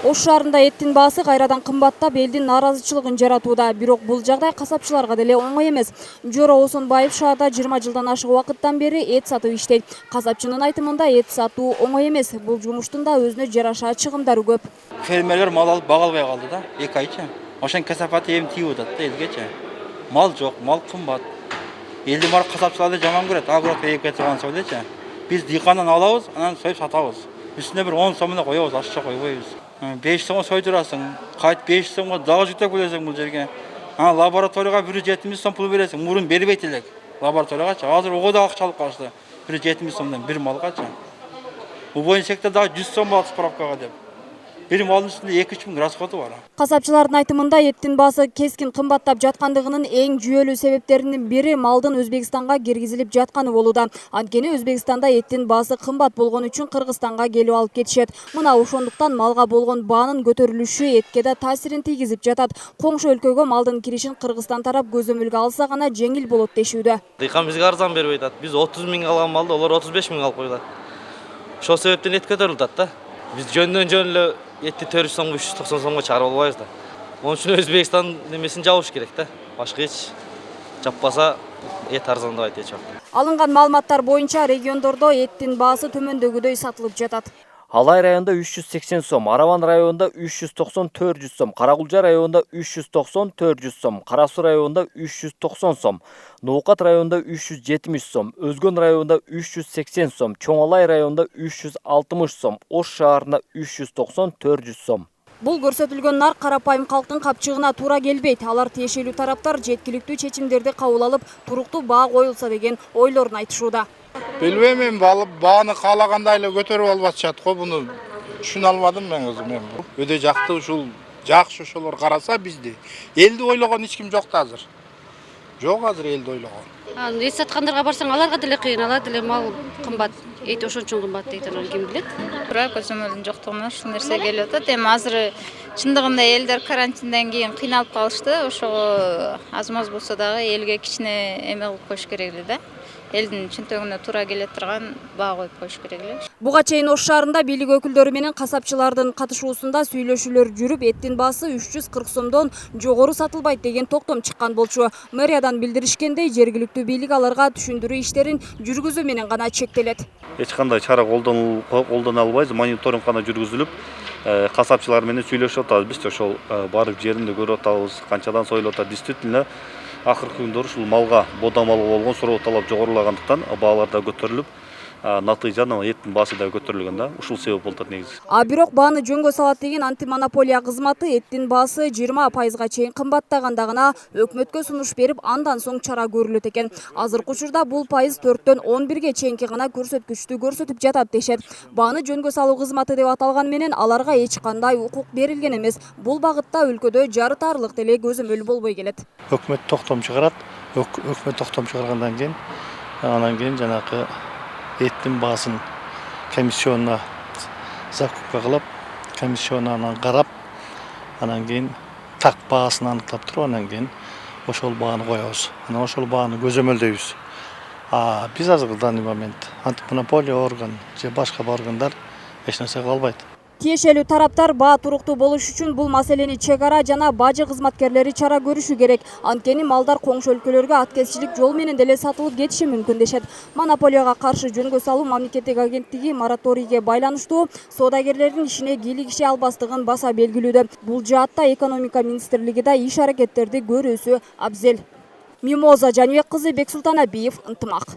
Ош шаарында эттин баасы кайрадан кымбаттап элдин нааразычылыгын жаратууда. Бирок бул жагдай касапчыларга деле оңой эмес. Жоро Осонбаев шаарда 20 жылдан ашык убакыттан бери эт сатып иштейт. Касапчынын айтымында эт сатуу оңой эмес. Бул жумуштун да өзүнө жараша чыгымдары көп. Фермерлер мал алып бага албай калды да, 2 айча. Ошон касапаты эми тийип атат да элгече. Мал жок, мал кымбат. Элдин баары касапчыларды жаман көрөт, агро тейип кетирген сөйдечи. Биз дыйкандан алабыз, анан союп сатабыз. Үстүнө бир 10 сомуна коебуз, ашча койбойбуз. 5 сомго сойдурасың, кайт 5 сомго дагы жүктөп келесиң бул жерге. Лабораторияга 170 сом пул бересиң, мурун бербейт элек. Лабораторияга азыр ого да акча алып калышты. 170 сомдон бир малгачы. Убойн сектор дагы 100 сом болот справкага деп. Бир малдын үстүндө 2-3 миң расходу бар. Касапчылардын айтымында эттин баасы кескин кымбаттап жаткандыгынын эң жүйөлүү себептеринин бири малдын Өзбекстанга киргизилип жатканы болууда. Анткени Өзбекстанда эттин баасы кымбат болгон үчүн Кыргызстанга келип алып кетишет. Мына ошондуктан малга болгон баанын көтөрүлүшү этке да таасирин тийгизип жатат. Коңшу өлкөгө малдын киришин Кыргызстан тарап көзөмөлгө алса гана жеңил болот дешүүдө. Дыйкан бизге арзан бербей атат. Биз 30 миң алган малды олар 35 миң алып коюлат. Ошол себептен эт көтөрүлүп атат да. Биз жөндөн эле этти 400 сомго 390 сомго чыгарып албайбыз да. Onun için Özbekistan nemesini жабыш керек да. Башка эч жаппаса эт арзандабай эч. Алынган маалыматтар боюнча региондордо эттин баасы төмөндөгүдөй сатылып жатат. Алай районунда 380 сом, Араван районунда 390-400 сом, Карагулжа районунда 390-400 сом, Карасу районунда 390 сом, Ноокат районунда 370 сом, Өзгөн районунда 380 сом, Чоңалай районунда 360 сом, Ош шаарында 390-400 сом. Бул көрсөтүлгөн нарк карапайым калктын капчыгына туура келбейт. Алар тиешелүү тараптар жеткиликтүү чечимдерди кабыл алып, туруктуу баа коюлса деген ойлорун айтышууда. Билбейм, мен бааны каалагандай эле көтөрүп албатышат го, буну түшүнө алмадым мен өзүм. Өтө жакты ушул жакшы ошолор караса бизди. Элди ойлогон эч ким жок да азыр. Жок азыр элди ойлогон. Эт саткандарга барсаң, аларга деле кыйын, алар деле мал кымбат. Эт ошон үчүн кымбат дейт, анан ким билет. Туура көзөмөлдүн жоктугунан ушул нерсе келип атат. Эми азыр чындыгында элдер карантинден кийин кыйналып калышты. Ошого аз-маз болсо дагы элге кичине эме кылып коюш керек эле да. Элдин чынтөгүнө туура келе турган баа коюп коюш керек эле. Буга чейин Ош шаарында бийлик өкүлдөрү менен касапчылардын катышуусунда сүйлөшүүлөр жүрүп, эттин баасы 340 сомдон жогору сатылбайт деген токтом чыккан болчу. Мэриядан билдиришкендей, жергиликтүү бийлик аларга түшүндүрүү иштерин жүргүзүү менен гана чектелет. Эч кандай чара колдоно албайбыз, мониторинг гана жүргүзүлүп, касапчылар менен сүйлөшүп атабыз. Биз ошол барып жеринде көрүп атабыз, канчадан союлуп атат. Действительно, акыркы күндөрү ушул малга, бода малга болгон суроо талап жогорулагандыктан баалар да көтөрүлүп, натыйжада эттин баасы да көтөрүлгөн да. Ушул себеп болуп атат негизи. Бирок бааны жөнгө салат деген антимонополия кызматы эттин баасы 20% чейин кымбаттаганда гана өкмөткө сунуш берип, андан соң чара көрүлөт экен. Азыркы учурда бул пайыз 4-төн 11-ге чейинки гана көрсөткүчтү көрсөтүп жатат дешет. Бааны жөнгө салуу кызматы деп аталган менен аларга эч кандай укук берилген эмес. Бул багытта өлкөдө жарытарлык деле көзөмөл болбой келет. Өкмөт токтом чыгарат. Өкмөт токтом чыгаргандан кийин анан кийин жанагы эттин баасын комиссионна закупка кылып, комиссионнан карап, анан кийин так баасын аныктап туруп, анан кийин ошол бааны коебуз. Анан ошол бааны көзөмөлдөйбүз. Биз азыр данный момент антимонополия орган же башка органдар эч нерсе кыла албайт. Тиешелүү тараптар баа туруктуу болуш үчүн бул маселени чек ара жана бажы кызматкерлери чара көрүшү керек. Анткени малдар коңшу өлкөлөргө аткезчилик жол менен деле сатылып кетиши мүмкүн дешет. Монополияга каршы жөнгө салуу мамлекеттик агенттиги мораторийге байланыштуу соодагерлердин ишине кийлигише албастыгын баса белгилүүдө. Бул жаатта экономика министрлиги да иш аракеттерди көрүүсү абзел. Мимоза Жаныбек кызы, Бексултан Абиев, Ынтымак.